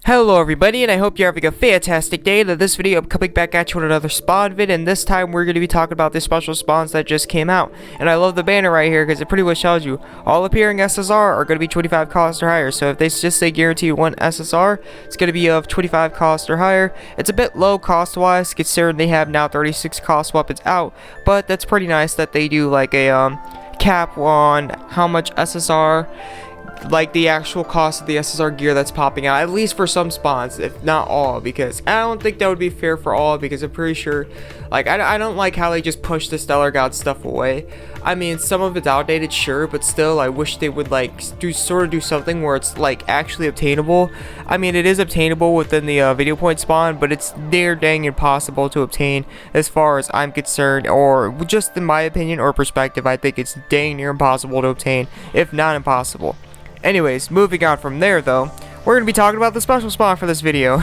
Hello everybody, and I hope you're having a fantastic day. In this video, I'm coming back at you with another spawn vid, and this time we're going to be talking about the special spawns that just came out. And I love the banner right here because it pretty much tells you all appearing SSR are going to be 25 cost or higher. So if they just say guarantee one SSR, it's going to be of 25 cost or higher. It's a bit low cost wise considering they have now 36 cost weapons out, but that's pretty nice that they do like a cap on how much SSR, like the actual cost of the SSR gear that's popping out, at least for some spawns, if not all, because I don't think that would be fair for all, because I'm pretty sure, like, I don't like how they just push the Stellar God stuff away. I mean, some of it's outdated, sure, but still, I wish they would, like, do something where it's, like, actually obtainable. I mean, it is obtainable within the video point spawn, but it's near dang impossible to obtain as far as I'm concerned, or just in my opinion or perspective, I think it's dang near impossible to obtain, if not impossible. Anyways, moving on from there though, we're going to be talking about the special spawn for this video.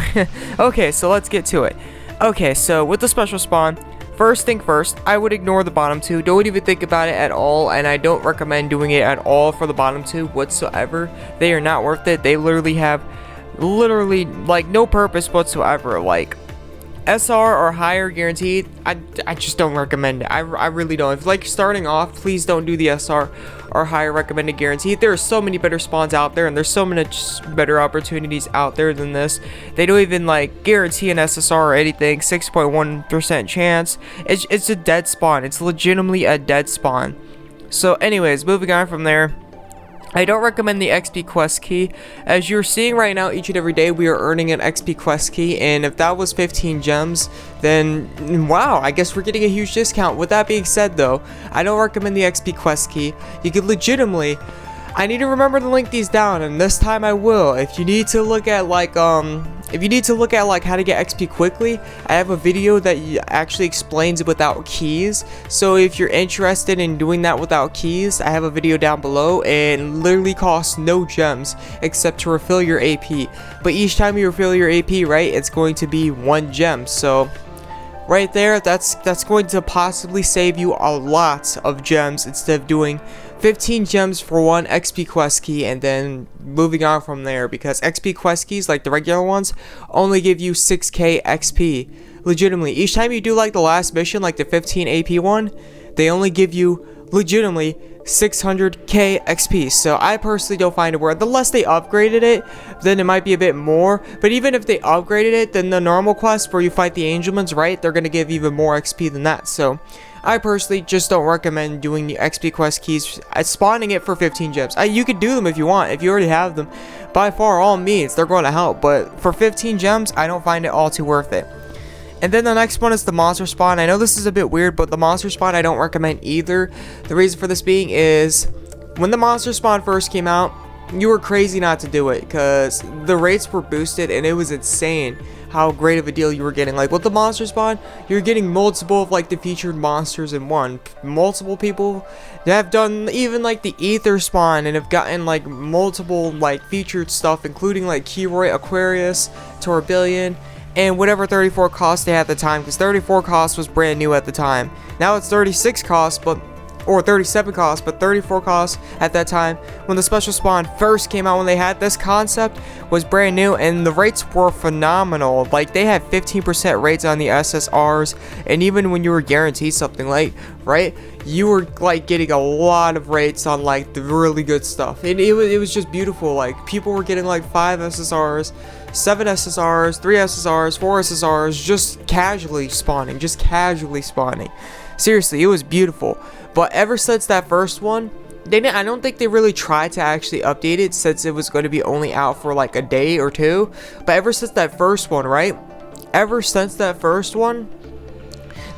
Okay, so let's get to it. Okay, so with the special spawn, first thing first, I would ignore the bottom two. Don't even think about it at all, and I don't recommend doing it at all for the bottom two whatsoever. They are not worth it. They literally have like no purpose whatsoever. Like SR or higher guaranteed, I just don't recommend it. I really don't. If like starting off, please don't do the SR or higher recommended guaranteed. There are so many better spawns out there, and there's so many better opportunities out there than this. They don't even like guarantee an SSR or anything. 6.1% chance. It's a dead spawn. It's legitimately a dead spawn. So anyways, moving on from there, I don't recommend the XP quest key. As you're seeing right now, each and every day we are earning an XP quest key, and if that was 15 gems, then wow, I guess we're getting a huge discount. With that being said though, I don't recommend the XP quest key. You could legitimately, I need to remember to link these down, and this time I will. If you need to look at like how to get XP quickly, I have a video that actually explains it without keys. So if you're interested in doing that without keys, I have a video down below, and literally costs no gems except to refill your AP. But each time you refill your AP, right, it's going to be 1 gem. So right there, that's going to possibly save you a lot of gems instead of doing 15 gems for 1 XP quest key and then moving on from there, because XP quest keys, like the regular ones, only give you 6k XP. Legitimately, each time you do like the last mission, like the 15 AP one, they only give you legitimately 600k XP. So I personally don't find it worth it. Unless they upgraded it, then it might be a bit more. But even if they upgraded it, then the normal quest where you fight the Angelmans, right, they're gonna give even more XP than that. So I personally just don't recommend doing the XP quest keys, spawning it for 15 gems. You could do them if you want, if you already have them. By far, all means, they're going to help. But for 15 gems, I don't find it all too worth it. And then the next one is the monster spawn. I know this is a bit weird, but the monster spawn I don't recommend either. The reason for this being is, when the monster spawn first came out, you were crazy not to do it, because the rates were boosted and it was insane how great of a deal you were getting. Like with the monster spawn, you're getting multiple of like the featured monsters in one. Multiple people that have done even like the ether spawn and have gotten like multiple like featured stuff, including like Keroy, Aquarius, Tourbillon, and whatever 34 cost they had at the time, because 34 cost was brand new at the time. Now it's 36 cost, or 37 cost, but 34 cost at that time when the special spawn first came out. When they had this concept, was brand new, and the rates were phenomenal. Like they had 15% rates on the SSRs, and even when you were guaranteed something like, right, you were like getting a lot of rates on like the really good stuff. It was just beautiful. Like people were getting like 5 SSRs, 7 SSRs, 3 SSRs, 4 SSRs, just casually spawning. Seriously, it was beautiful. But ever since that first one, I don't think they really tried to actually update it, since it was going to be only out for like a day or two. But ever since that first one, right? Ever since that first one,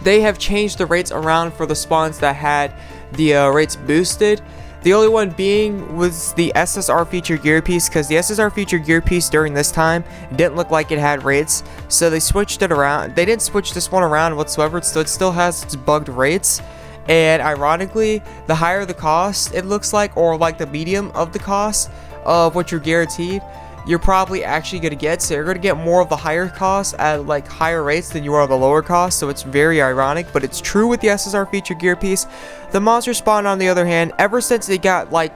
they have changed the rates around for the spawns that had the rates boosted. The only one being was the SSR featured gear piece, because the SSR featured gear piece during this time didn't look like it had rates, so they switched it around. They didn't switch this one around whatsoever. It still has its bugged rates, and ironically, the higher the cost it looks like, or like the medium of the cost of what you're guaranteed, you're probably actually going to get. So you're going to get more of the higher costs at like higher rates than you are the lower costs. So it's very ironic, but it's true with the SSR featured gear piece. The monster spawn, on the other hand, ever since they got like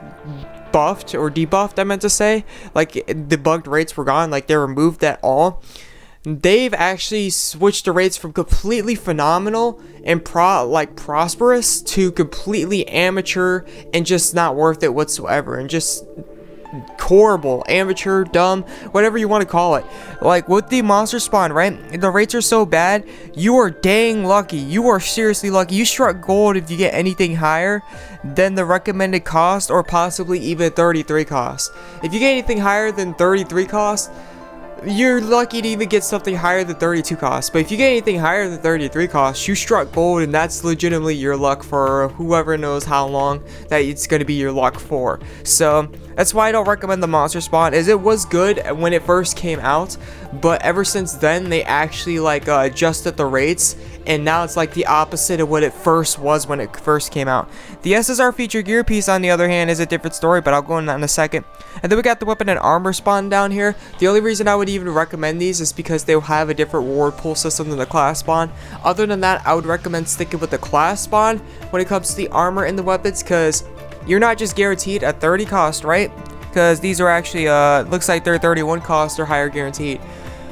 buffed or debuffed, I meant to say. Like, the bugged rates were gone, like they removed that all. They've actually switched the rates from completely phenomenal and prosperous to completely amateur and just not worth it whatsoever, and just horrible, amateur, dumb, whatever you want to call it. Like with the monster spawn, right? The rates are so bad, you are dang lucky. You are seriously lucky. You struck gold if you get anything higher than the recommended cost, or possibly even 33 cost. If you get anything higher than 33 cost, you're lucky to even get something higher than 32 cost. But if you get anything higher than 33 cost, you struck gold, and that's legitimately your luck for whoever knows how long that it's going to be your luck for. So that's why I don't recommend the monster spawn. Is it was good when it first came out, but ever since then they actually like adjusted the rates, and now it's like the opposite of what it first was when it first came out. The SSR feature gear piece, on the other hand, is a different story, but I'll go into that in a second. And then we got the weapon and armor spawn down here. The only reason I would even recommend these is because they'll have a different reward pool system than the class spawn. Other than that, I would recommend sticking with the class spawn when it comes to the armor and the weapons, because you're not just guaranteed a 30 cost, right? Because these are actually, looks like they're 31 cost or higher guaranteed.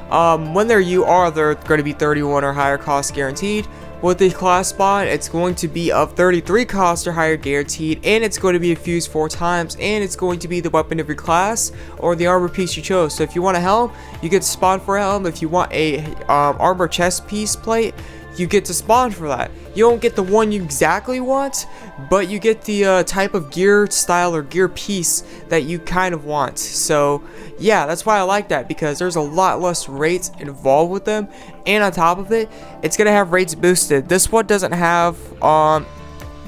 When they're they're going to be 31 or higher cost guaranteed. With the class spawn, it's going to be of 33 cost or higher guaranteed, and it's going to be fused 4 times, and it's going to be the weapon of your class or the armor piece you chose. So if you want a helm, you get to spawn for a helm. If you want a armor chest piece plate, you get to spawn for that. You don't get the one you exactly want, but you get the type of gear style or gear piece that you kind of want. So yeah, that's why I like that, because there's a lot less rates involved with them, and on top of it, it's gonna have rates boosted. This one doesn't have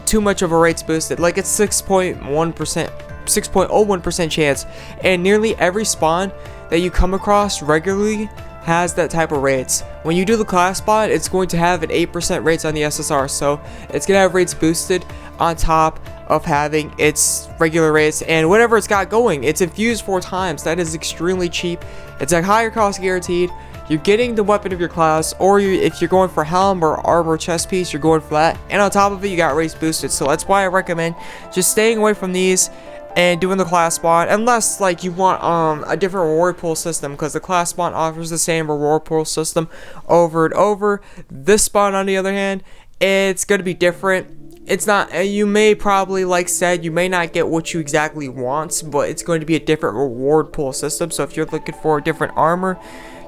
too much of a rates boosted. Like, it's 6.01% chance, and nearly every spawn that you come across regularly has that type of rates. When you do the class spawn, it's going to have an 8% rates on the SSR, so it's gonna have rates boosted on top of having its regular rates, and whatever it's got going, it's infused 4 times. That is extremely cheap. It's a higher cost guaranteed. You're getting the weapon of your class, or if you're going for helm or armor chest piece, you're going for that, and on top of it, you got rates boosted. So that's why I recommend just staying away from these and doing the class spawn, unless like you want a different reward pool system, because the class spawn offers the same reward pool system over and over. This spawn, on the other hand, it's going to be different. It's not, you may probably, like said, you may not get what you exactly want, but it's going to be a different reward pool system. So if you're looking for a different armor,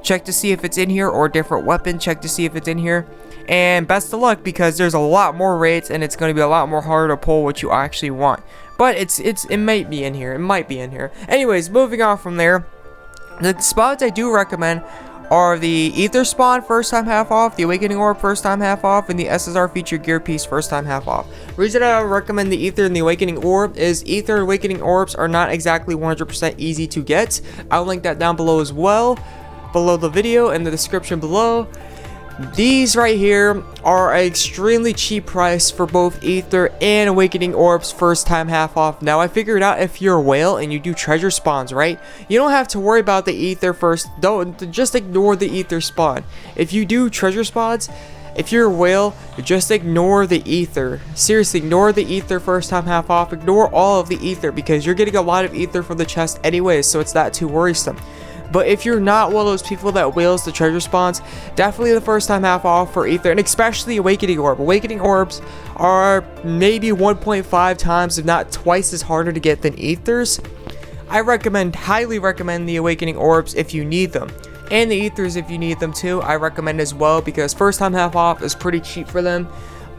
check to see if it's in here, or a different weapon, check to see if it's in here. And best of luck, because there's a lot more rates, and it's going to be a lot more harder to pull what you actually want. But it might be in here. It might be in here. Anyways, moving on from there, the spots I do recommend are the Ether spawn first time half off, the Awakening Orb first time half off, and the SSR feature gear piece first time half off. Reason I recommend the Ether and the Awakening Orb is Ether and Awakening Orbs are not exactly 100% easy to get. I'll link that down below as well, below the video, in the description below. These right here are an extremely cheap price for both Ether and Awakening Orbs first time half off. Now, I figured out if you're a whale and you do treasure spawns, right, you don't have to worry about the Ether first. Don't just ignore the Ether spawn. If you do treasure spawns, if you're a whale, just ignore the Ether. Seriously, ignore the Ether first time half off. Ignore all of the Ether, because you're getting a lot of Ether from the chest anyways, so it's not too worrisome. But if you're not one of those people that whales the treasure spawns, definitely the first time half off for Ether, and especially Awakening Orb. Awakening Orbs are maybe 1.5 times, if not twice as harder to get than Ethers. I highly recommend the Awakening Orbs if you need them. And the Ethers if you need them too, I recommend as well, because first time half off is pretty cheap for them.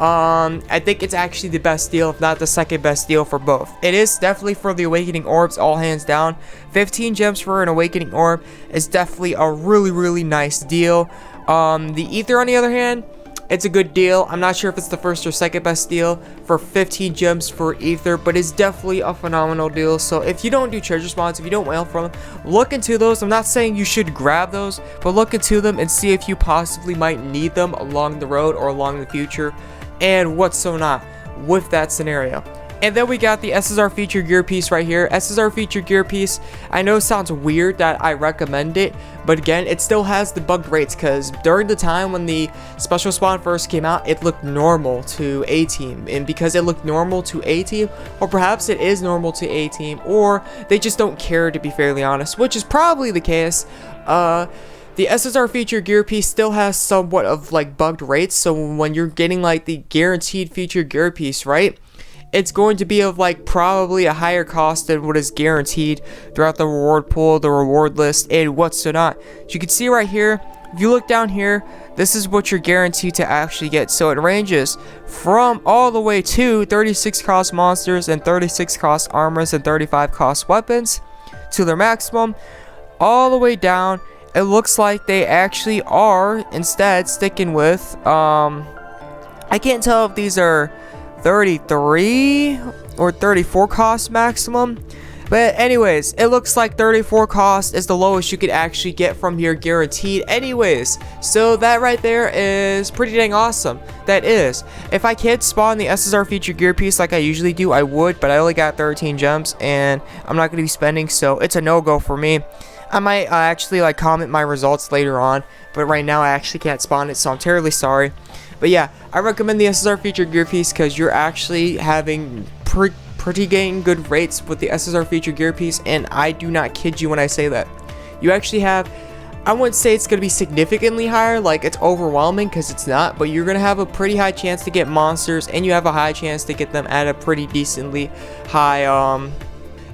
I think it's actually the best deal, if not the second best deal for both. It is definitely for the Awakening Orbs, all hands down. 15 gems for an Awakening Orb is definitely a really nice deal. The Ether, on the other hand, it's a good deal. I'm not sure if it's the first or second best deal for 15 gems for Ether, but it's definitely a phenomenal deal. So if you don't do treasure spawns, if you don't whale from them, look into those. I'm not saying you should grab those, but look into them and see if you possibly might need them along the road or along the future, and what's so not with that scenario. And then we got the SSR feature gear piece right here. SSR feature gear piece, I know it sounds weird that I recommend it, but again, it still has the bugged rates, because during the time when the special spawn first came out, it looked normal to A team. And because it looked normal to A team, or perhaps it is normal to A team, or they just don't care, to be fairly honest, which is probably the case. The SSR feature gear piece still has somewhat of like bugged rates, so when you're getting like the guaranteed feature gear piece, right, it's going to be of like probably a higher cost than what is guaranteed throughout the reward pool, the reward list, and what's not. So you can see right here, if you look down here, this is what you're guaranteed to actually get. So it ranges from all the way to 36 cost monsters and 36 cost armors and 35 cost weapons to their maximum, all the way down. It looks like they actually are instead sticking with I can't tell if these are 33 or 34 cost maximum, but anyways, it looks like 34 cost is the lowest you could actually get from here guaranteed anyways. So that right there is pretty dang awesome. That is, if I could spawn the SSR feature gear piece like I usually do, I would, but I only got 13 gems and I'm not going to be spending, so it's a no-go for me. I might actually like comment my results later on, but right now I actually can't spawn it, so I'm terribly sorry. But yeah, I recommend the SSR feature gear piece because you're actually having pretty dang good rates with the SSR feature gear piece, and I do not kid you when I say that. You actually have, I wouldn't say it's going to be significantly higher, like it's overwhelming, because it's not, but you're going to have a pretty high chance to get monsters, and you have a high chance to get them at a pretty decently high,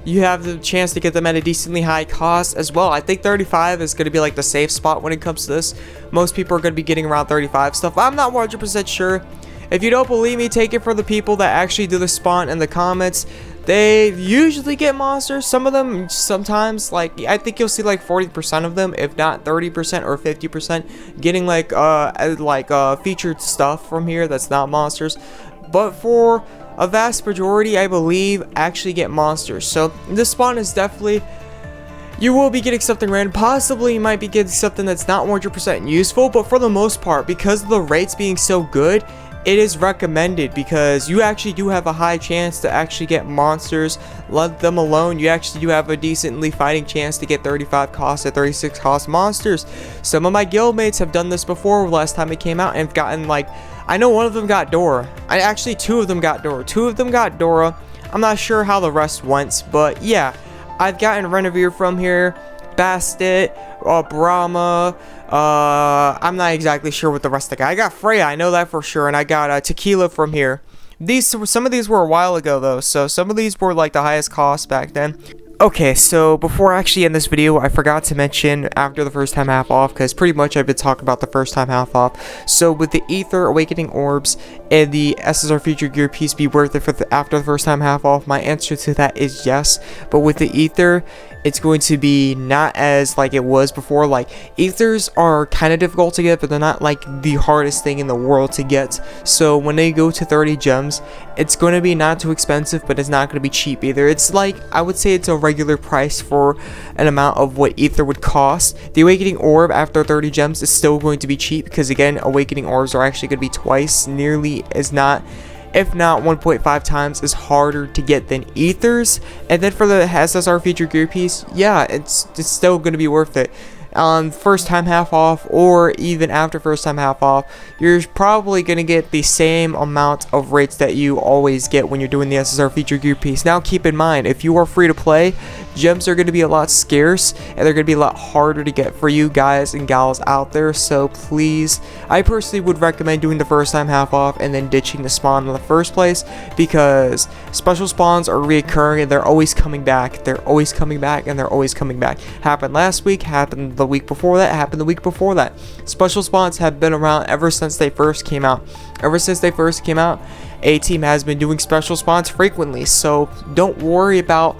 you have the chance to get them at a decently high cost as well. I think 35 is going to be like the safe spot when it comes to this. Most people are going to be getting around 35 stuff. I'm not 100% sure. If you don't believe me, take it for the people that actually do the spawn in the comments. They usually get monsters. Some of them sometimes, like I think you'll see like 40% of them, if not 30% or 50%, getting like featured stuff from here that's not monsters. But for a vast majority, I believe, actually get monsters. So this spawn is definitely, you will be getting something random. Possibly you might be getting something that's not 100% useful, but for the most part, because of the rates being so good, it is recommended, because you actually do have a high chance to actually get monsters. Let them alone, you actually do have a decently fighting chance to get 35 cost and 36 cost monsters. Some of my guildmates have done this before last time it came out and have gotten like, I know one of them got Dora. Actually, two of them got Dora. Two of them got Dora. I'm not sure how the rest went, but yeah, I've gotten Renovere from here, Bastet, Brahma. I'm not exactly sure what the rest of the guy. I got Freya, I know that for sure, and I got Tequila from here. Some of these were a while ago though, so some of these were like the highest cost back then. Okay, so before I actually end this video, I forgot to mention after the first time half off, because pretty much I've been talking about the first time half off. So with the Ether, Awakening Orbs, and the SSR feature gear piece be worth it for after the first time half off? My answer to that is yes. But with the Ether, it's going to be not as like it was before. Like, Ethers are kind of difficult to get, but they're not like the hardest thing in the world to get. So when they go to 30 gems, it's going to be not too expensive, but it's not going to be cheap either. It's like, I would say it's a regular price for an amount of what Ether would cost. The Awakening Orb after 30 gems is still going to be cheap, because again, Awakening Orbs are actually going to be twice nearly as not, if not 1.5 times as harder to get than Ethers. And then for the SSR feature gear piece, yeah, it's still going to be worth it. On first time half off, or even after first time half off, you're probably going to get the same amount of rates that you always get when you're doing the SSR feature gear piece. Now keep in mind, if you are free to play, gems are going to be a lot scarce, and they're going to be a lot harder to get for you guys and gals out there. So please, I personally would recommend doing the first time half off and then ditching the spawn in the first place, because special spawns are reoccurring and they're always coming back. They're always coming back and they're always coming back. Happened last week, happened the week before that, happened the week before that. Special spawns have been around ever since they first came out. Ever since they first came out, A-Team has been doing special spawns frequently, so don't worry about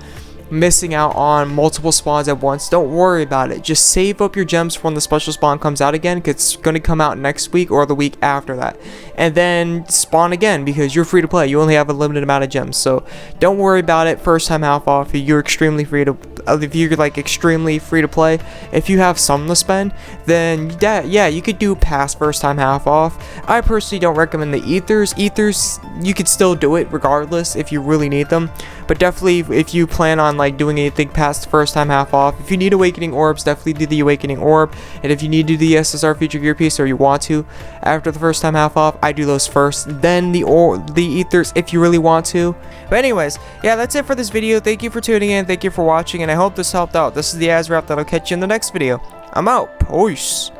missing out on multiple spawns at once, don't worry about it. Just save up your gems for when the special spawn comes out again, because it's going to come out next week or the week after that, and then spawn again, because you're free to play. You only have a limited amount of gems, so don't worry about it. First time half off, you're extremely free to, if you're like extremely free to play. If you have some to spend, then yeah, you could do past first time half off. I personally don't recommend the ethers. You could still do it regardless if you really need them, but definitely if you plan on like doing anything past the first time half off, if you need awakening orbs, definitely do the awakening orb. And if you need to do the SSR feature gear piece, or you want to after the first time half off, I do those first, then the ethers if you really want to. But anyways, yeah, that's it for this video. Thank you for tuning in, thank you for watching, and I hope this helped out. This is the AzureWrath, that'll catch you in the next video. I'm out. Peace.